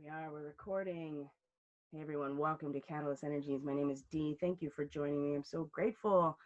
Here we are, we're recording. Hey everyone, welcome to Catalyst Energies. My name is Dee. Thank you for joining me. I'm so grateful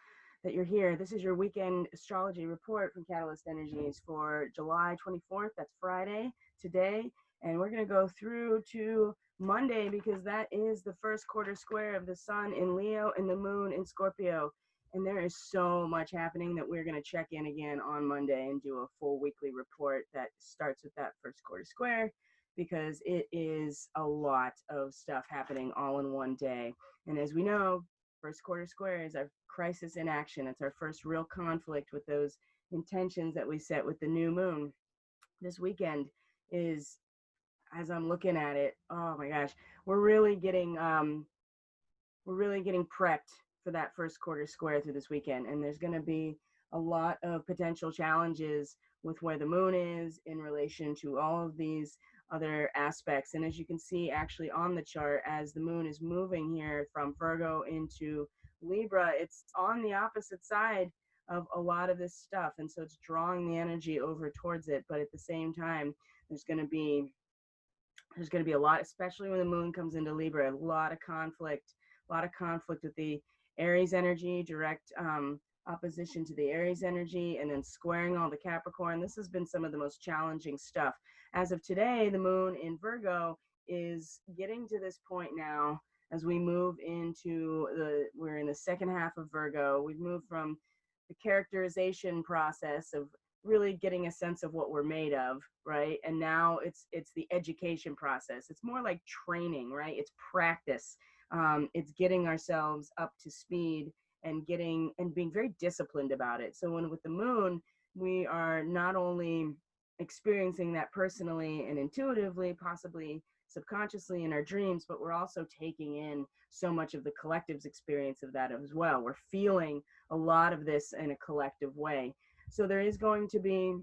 that you're here. This is your weekend astrology report from Catalyst Energies for July 24th. That's Friday today. And we're going to go through to Monday because that is the first quarter square of the sun in Leo and the moon in Scorpio. And there is so much happening that we're going to check in again on Monday and do a full weekly report that starts with that first quarter square, because it is a lot of stuff happening all in one day. And as we know, first quarter square is our crisis in action. It's our first real conflict with those intentions that we set with the new moon. This weekend is, as I'm looking at it, oh my gosh, we're really getting prepped for that first quarter square through this weekend. And there's going to be a lot of potential challenges with where the moon is in relation to all of these other aspects. And as you can see actually on the chart, as the moon is moving here from Virgo into Libra, it's on the opposite side of a lot of this stuff. And so it's drawing the energy over towards it. But at the same time, there's going to be a lot, especially when the moon comes into Libra, a lot of conflict with the Aries energy, direct opposition to the Aries energy, and then squaring all the Capricorn. This has been some of the most challenging stuff. As of today, the moon in Virgo is getting to this point now as we move into we're in the second half of Virgo. We've moved from the characterization process of really getting a sense of what we're made of, right? And now it's the education process. It's more like training, right? It's practice. It's getting ourselves up to speed and being very disciplined about it. So with the moon, we are not only experiencing that personally and intuitively, possibly subconsciously in our dreams, but we're also taking in so much of the collective's experience of that as well. We're feeling a lot of this in a collective way. So there is going to be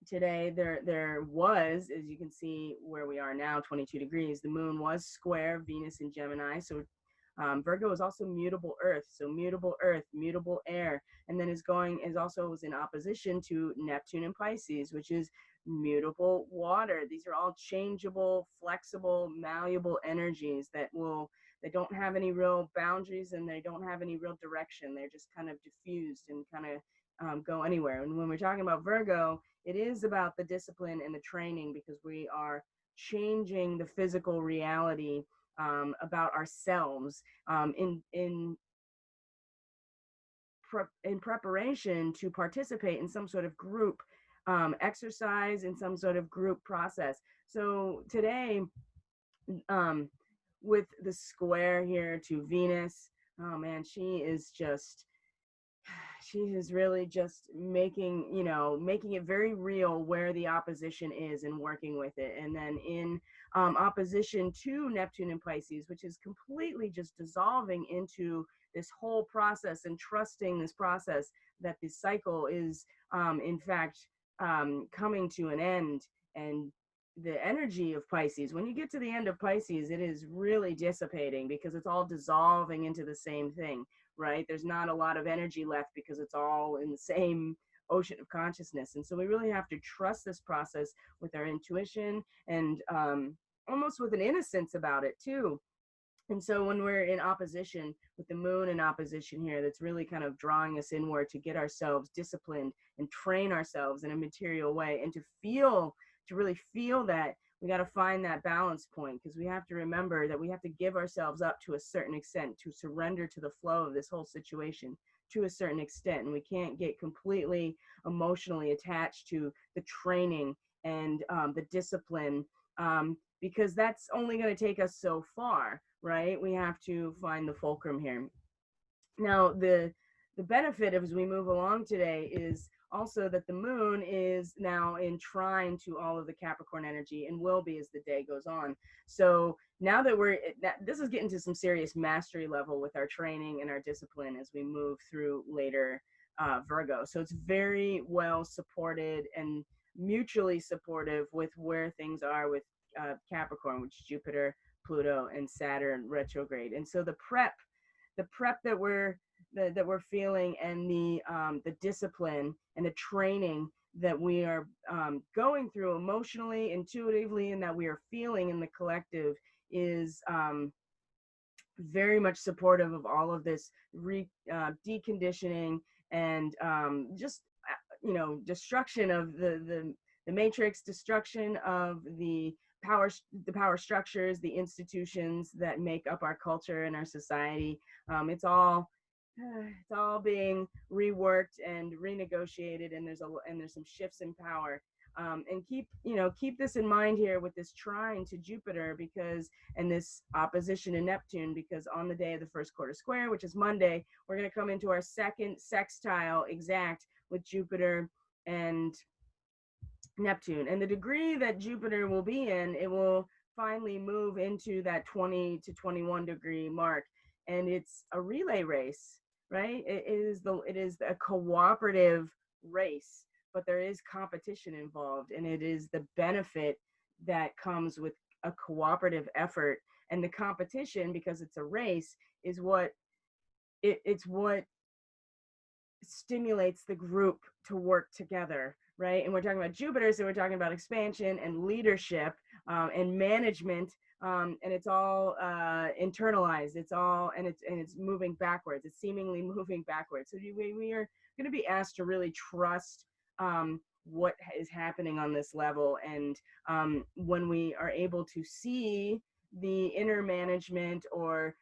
today, there was, as you can see where we are now, 22 degrees, the moon was square Venus in Gemini. So Virgo is also mutable earth. So mutable earth, mutable air, and then was in opposition to Neptune in Pisces, which is mutable water. These are all changeable, flexible, malleable energies that don't have any real boundaries and they don't have any real direction. They're just kind of diffused and kind of go anywhere. And when we're talking about Virgo, it is about the discipline and the training, because we are changing the physical reality about ourselves in preparation to participate in some sort of group exercise, in some sort of group process. So today, with the square here to Venus, oh man, she is really just making it very real where the opposition is and working with it. And then in opposition to Neptune and Pisces, which is completely just dissolving into this whole process and trusting this process that the cycle is in fact coming to an end. And the energy of Pisces, when you get to the end of Pisces, it is really dissipating because it's all dissolving into the same thing, right? There's not a lot of energy left because it's all in the same ocean of consciousness. And so we really have to trust this process with our intuition and almost with an innocence about it too. And so when we're in opposition with the moon in opposition here, that's really kind of drawing us inward to get ourselves disciplined and train ourselves in a material way, and to really feel that, we got to find that balance point, because we have to remember that we have to give ourselves up to a certain extent, to surrender to the flow of this whole situation to a certain extent. And we can't get completely emotionally attached to the training and the discipline, because that's only going to take us so far, right? We have to find the fulcrum here. Now, the benefit as we move along today is also that the moon is now in trine to all of the Capricorn energy, and will be as the day goes on. So now that this is getting to some serious mastery level with our training and our discipline as we move through later Virgo. So it's very well supported and mutually supportive with where things are with Capricorn, which is Jupiter, Pluto, and Saturn retrograde. And so the prep that we're feeling, and the discipline and the training that we are going through emotionally, intuitively, and that we are feeling in the collective is very much supportive of all of this deconditioning and just destruction of the matrix, destruction of the power structures, the institutions that make up our culture and our society. It's all it's all being reworked and renegotiated, and there's some shifts in power. And keep this in mind here with this trine to Jupiter, because and this opposition to Neptune, because on the day of the first quarter square, which is Monday, we're going to come into our second sextile exact with Jupiter and Neptune. And the degree that Jupiter will be in, it will finally move into that 20 to 21 degree mark. And it's a relay race, right? It is a cooperative race, but there is competition involved, and it is the benefit that comes with a cooperative effort. And the competition, because it's a race, is it's what stimulates the group to work together, right? And we're talking about Jupiter, so we're talking about expansion and leadership and management, and it's all internalized. It's moving backwards. It's seemingly moving backwards. So we are going to be asked to really trust what is happening on this level, and when we are able to see the inner management, or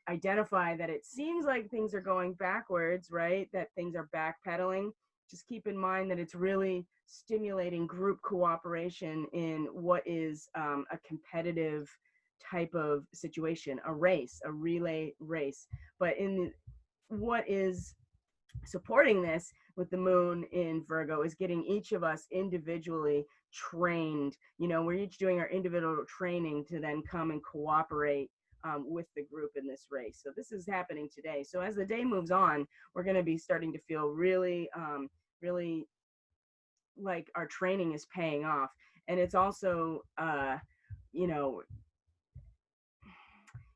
identify that it seems like things are going backwards, right? That things are backpedaling. Just keep in mind that it's really stimulating group cooperation in what is a competitive type of situation, a race, a relay race. But what is supporting this with the moon in Virgo is getting each of us individually trained. We're each doing our individual training to then come and cooperate with the group in this race. So this is happening today. So as the day moves on, we're going to be starting to feel really, really like our training is paying off. And it's also,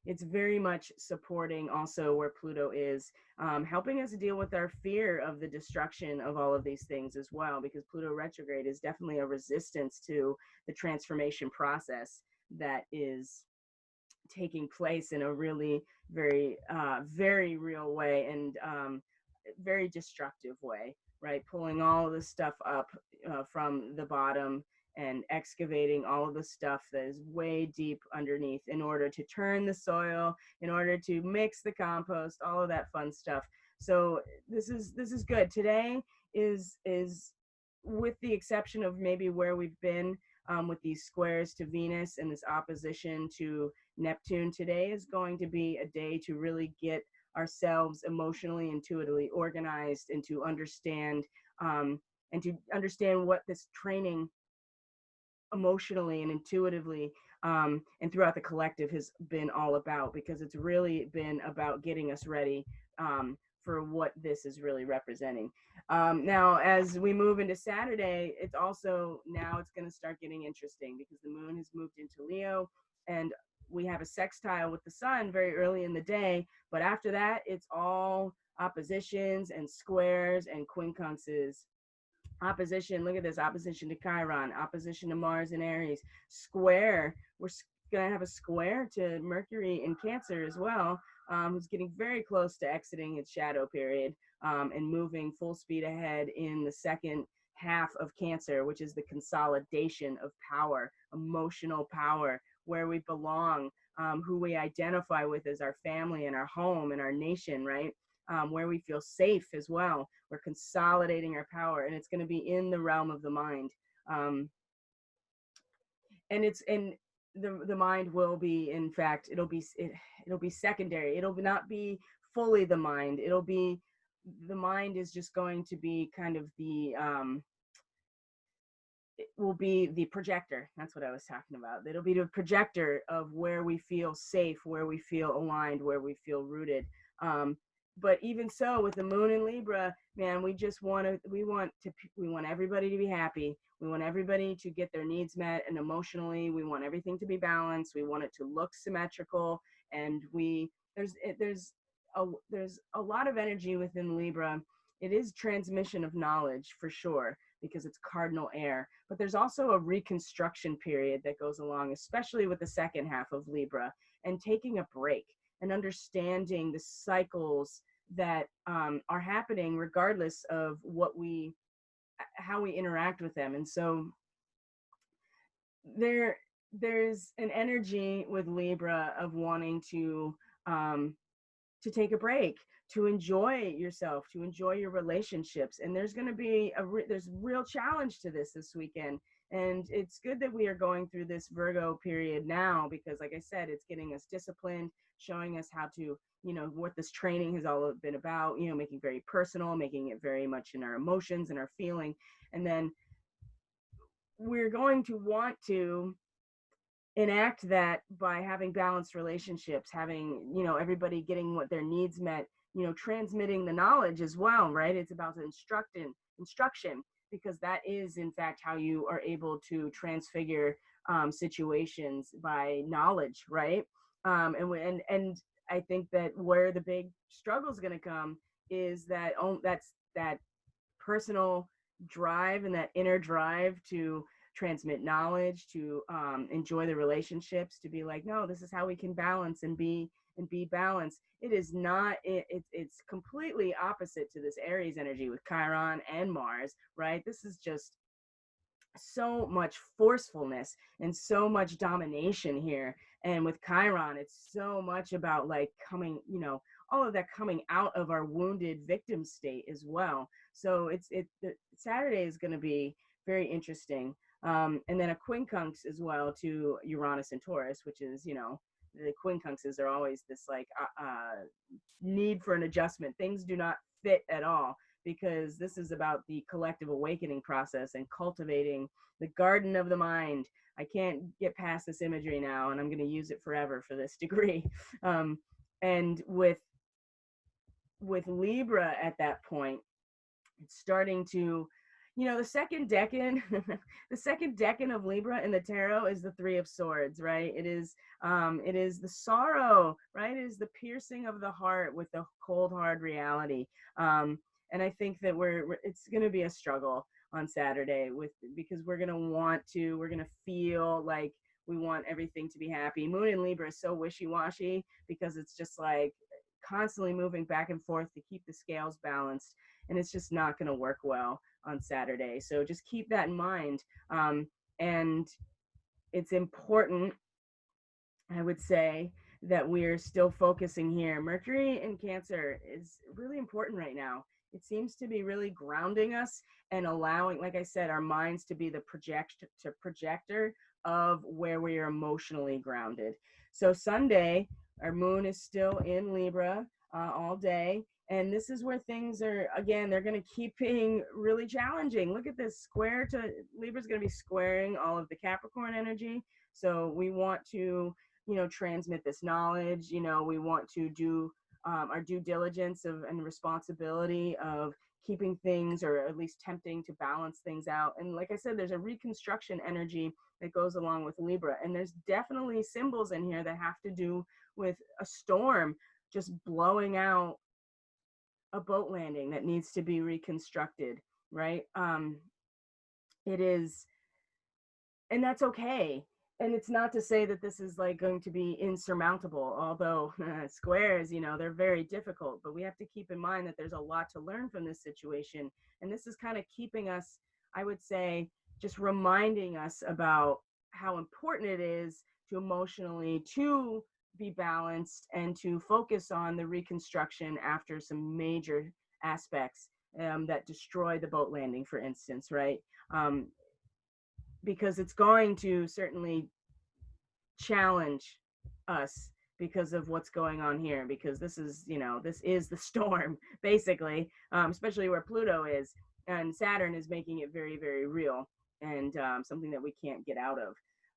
it's very much supporting also where Pluto is, helping us deal with our fear of the destruction of all of these things as well, because Pluto retrograde is definitely a resistance to the transformation process that is taking place in a really very, very real way, and very destructive way, right? Pulling all of the stuff up from the bottom and excavating all of the stuff that is way deep underneath in order to turn the soil, in order to mix the compost, all of that fun stuff. So this is good. Today is with the exception of maybe where we've been with these squares to Venus and this opposition to Neptune, today is going to be a day to really get ourselves emotionally, intuitively organized, and to understand what this training emotionally and intuitively and throughout the collective has been all about, because it's really been about getting us ready for what this is really representing. Now, as we move into Saturday, it's going to start getting interesting, because the moon has moved into Leo, and we have a sextile with the sun very early in the day. But after that, it's all oppositions and squares and quincunxes. Opposition, look at this, opposition to Chiron, opposition to Mars in Aries, square. We're going to have a square to Mercury in Cancer as well, who's getting very close to exiting its shadow period and moving full speed ahead in the second half of Cancer, which is the consolidation of power, emotional power, where we belong, who we identify with as our family and our home and our nation, right? Where we feel safe as well. We're consolidating our power, and it's going to be in the realm of the mind. And the mind will be, in fact, it'll be secondary. It'll not be fully the mind. The mind is just going to be kind of it will be the projector. That's what I was talking about. It'll be the projector of where we feel safe, where we feel aligned, where we feel rooted. But even so, with the moon in Libra, man, we want everybody to be happy. We want everybody to get their needs met, and emotionally, we want everything to be balanced. We want it to look symmetrical, and there's a lot of energy within Libra. It is transmission of knowledge for sure, because it's cardinal air. But there's also a reconstruction period that goes along, especially with the second half of Libra, and taking a break and understanding the cycles that are happening regardless of how we interact with them. And so there's an energy with Libra of wanting to take a break, to enjoy yourself, to enjoy your relationships. And there's going to be there's real challenge to this weekend. And it's good that we are going through this Virgo period now, because like I said, it's getting us disciplined, showing us how to, what this training has all been about, making very personal, making it very much in our emotions and our feeling. And then we're going to want to enact that by having balanced relationships, having, everybody getting what their needs met, transmitting the knowledge as well, right? It's about instruction, because that is in fact how you are able to transfigure situations, by knowledge, right? And I think that where the big struggle is going to come is that's that personal drive and that inner drive to transmit knowledge, to enjoy the relationships, to be like, no, this is how we can balance and be balanced. It is not, it's completely opposite to this Aries energy with Chiron and Mars, right? This is just so much forcefulness and so much domination here. And with Chiron, it's so much about like coming, all of that coming out of our wounded victim state as well. So Saturday is going to be very interesting. And then a quincunx as well to Uranus and Taurus, which is, the quincunxes are always this like need for an adjustment. Things do not fit at all, because this is about the collective awakening process and cultivating the garden of the mind. I can't get past this imagery now, and I'm going to use it forever for this degree. And with Libra at that point, it's starting to, the second decan, the second decan of Libra in the tarot is the Three of Swords, right? It is the sorrow, right? It is the piercing of the heart with the cold, hard reality. And I think that it's going to be a struggle on Saturday because we're going to feel like we want everything to be happy. Moon in Libra is so wishy-washy because it's just like constantly moving back and forth to keep the scales balanced. And it's just not going to work well on Saturday. So just keep that in mind. And it's important, I would say, that we're still focusing here. Mercury in Cancer is really important right now. It seems to be really grounding us and allowing, like I said, our minds to be the projector of where we are emotionally grounded. So Sunday, our moon is still in Libra all day. And this is where things are, again, they're going to keep being really challenging. Look at this square to Libra's going to be squaring all of the Capricorn energy. So we want to, transmit this knowledge. We want to do our due diligence and responsibility of keeping things, or at least attempting to balance things out. And like I said, there's a reconstruction energy that goes along with Libra. And there's definitely symbols in here that have to do with a storm just blowing out a boat landing that needs to be reconstructed, right? It is, and that's okay. And it's not to say that this is like going to be insurmountable, although squares, they're very difficult, but we have to keep in mind that there's a lot to learn from this situation. And this is kind of keeping us, I would say, just reminding us about how important it is to emotionally to be balanced and to focus on the reconstruction after some major aspects that destroy the boat landing, for instance, right? Because it's going to certainly challenge us because of what's going on here, because this is the storm, basically, especially where Pluto is, and Saturn is making it very, very real, and something that we can't get out of.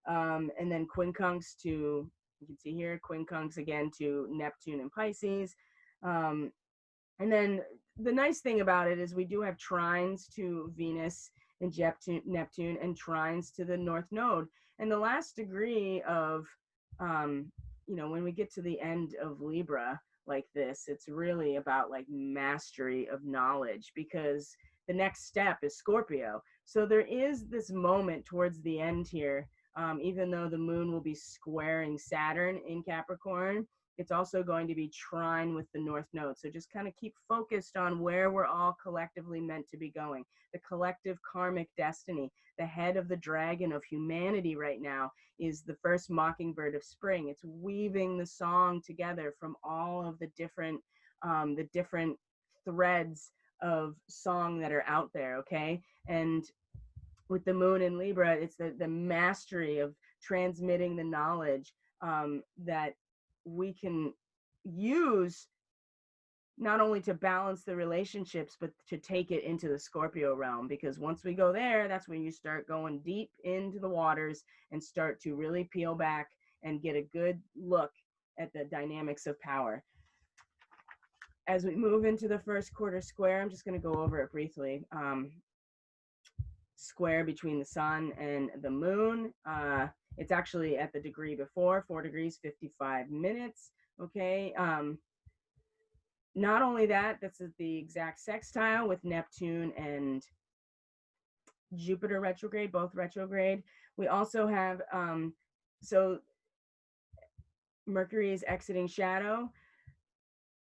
And then quincunx to, you can see here, quincunx again to Neptune and Pisces. And then the nice thing about it is we do have trines to Venus and Neptune, and trines to the North Node. And the last degree of, when we get to the end of Libra like this, it's really about like mastery of knowledge, because the next step is Scorpio. So there is this moment towards the end here, even though the moon will be squaring Saturn in Capricorn, it's also going to be trine with the North Node. So just kind of keep focused on where we're all collectively meant to be going. The collective karmic destiny, the head of the dragon of humanity right now is the first mockingbird of spring. It's weaving the song together from all of the different threads of song that are out there, okay? And with the moon in Libra, it's the mastery of transmitting the knowledge that we can use not only to balance the relationships, but to take it into the Scorpio realm. Because once we go there, that's when you start going deep into the waters and start to really peel back and get a good look at the dynamics of power. As we move into the first quarter square, I'm just going to go over it briefly. Square between the sun and the moon. It's actually at the degree before, 4 degrees, 55 minutes. Okay. Not only that, this is the exact sextile with Neptune and Jupiter retrograde, both retrograde. We also have, so Mercury is exiting shadow.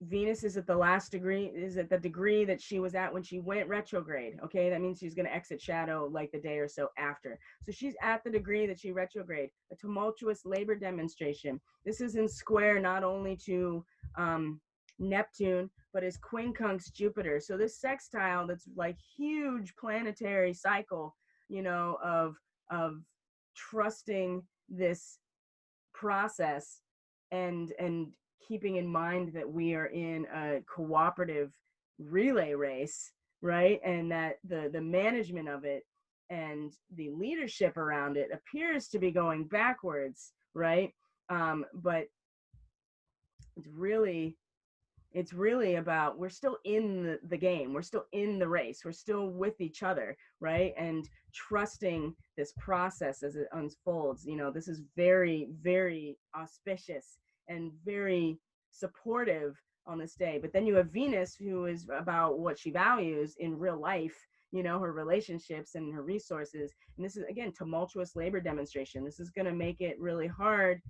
Venus is at the last degree, is at the degree that she was at when she went retrograde. Okay, that means she's going to exit shadow like the day or so after. So she's at the degree that she retrograde, a tumultuous labor demonstration. This is in square not only to Neptune, but is quincunx Jupiter. So this sextile, that's like huge planetary cycle, you know, of trusting this process and keeping in mind that we are in a cooperative relay race, right? And that the management of it and the leadership around it appears to be going backwards, right? But it's really about, we're still in the game, we're still in the race, we're still with each other, right? And trusting this process as it unfolds. You know, this is very, very auspicious and very supportive on this day. But then you have Venus, who is about what she values in real life, you know, her relationships and her resources. And this is, again, tumultuous labor demonstration. This is going to make it really hard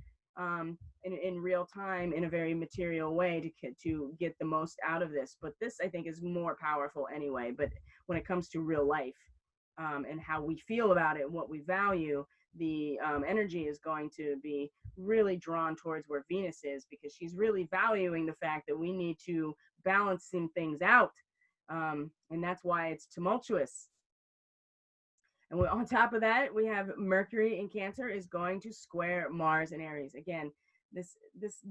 in real time, in a very material way, to get the most out of this. But this, I think, is more powerful anyway. But when it comes to real life and how we feel about it, what we value, the energy is going to be really drawn towards where Venus is, because she's really valuing the fact that we need to balance some things out. And that's why it's tumultuous. And on top of that, we have Mercury in Cancer is going to square Mars in Aries. Again, this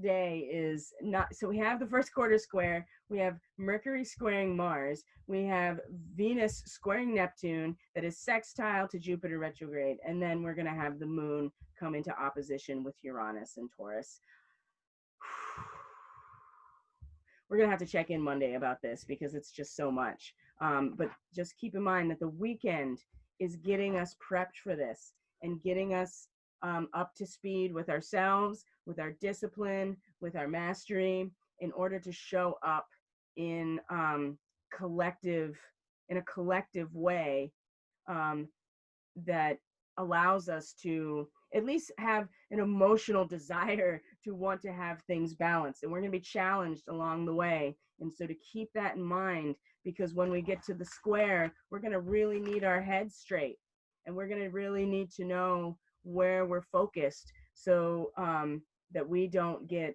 day is not, so we have the first quarter square, we have Mercury squaring Mars, we have Venus squaring Neptune that is sextile to Jupiter retrograde, and then we're going to have the moon come into opposition with Uranus and Taurus. We're going to have to check in Monday about this because it's just so much. But just keep in mind that the weekend is getting us prepped for this and getting us up to speed with ourselves, with our discipline, with our mastery, in order to show up in a collective way that allows us to at least have an emotional desire to want to have things balanced. And we're going to be challenged along the way. And so to keep that in mind, because when we get to the square, we're going to really need our heads straight, and we're going to really need to know where we're focused, so that we don't get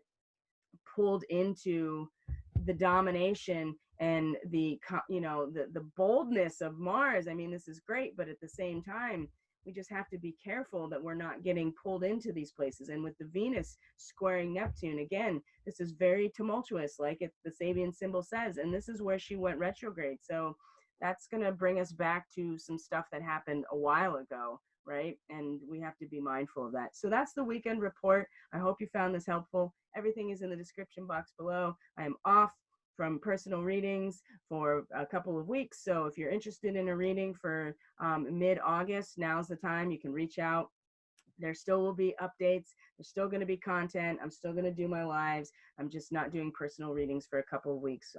pulled into the domination and the boldness of Mars. I mean, this is great, but at the same time, we just have to be careful that we're not getting pulled into these places. And with the Venus squaring Neptune, again, this is very tumultuous, like the Sabian symbol says, and this is where she went retrograde. So that's going to bring us back to some stuff that happened a while ago, right? And we have to be mindful of that. So that's the weekend report. I hope you found this helpful. Everything is in the description box below. I am off from personal readings for a couple of weeks. So if you're interested in a reading for mid-August, now's the time. You can reach out. There still will be updates. There's still going to be content. I'm still going to do my lives. I'm just not doing personal readings for a couple of weeks.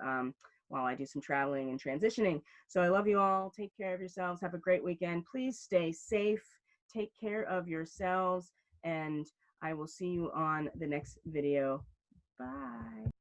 while I do some traveling and transitioning. So I love you all. Take care of yourselves. Have a great weekend. Please stay safe. Take care of yourselves. And I will see you on the next video. Bye.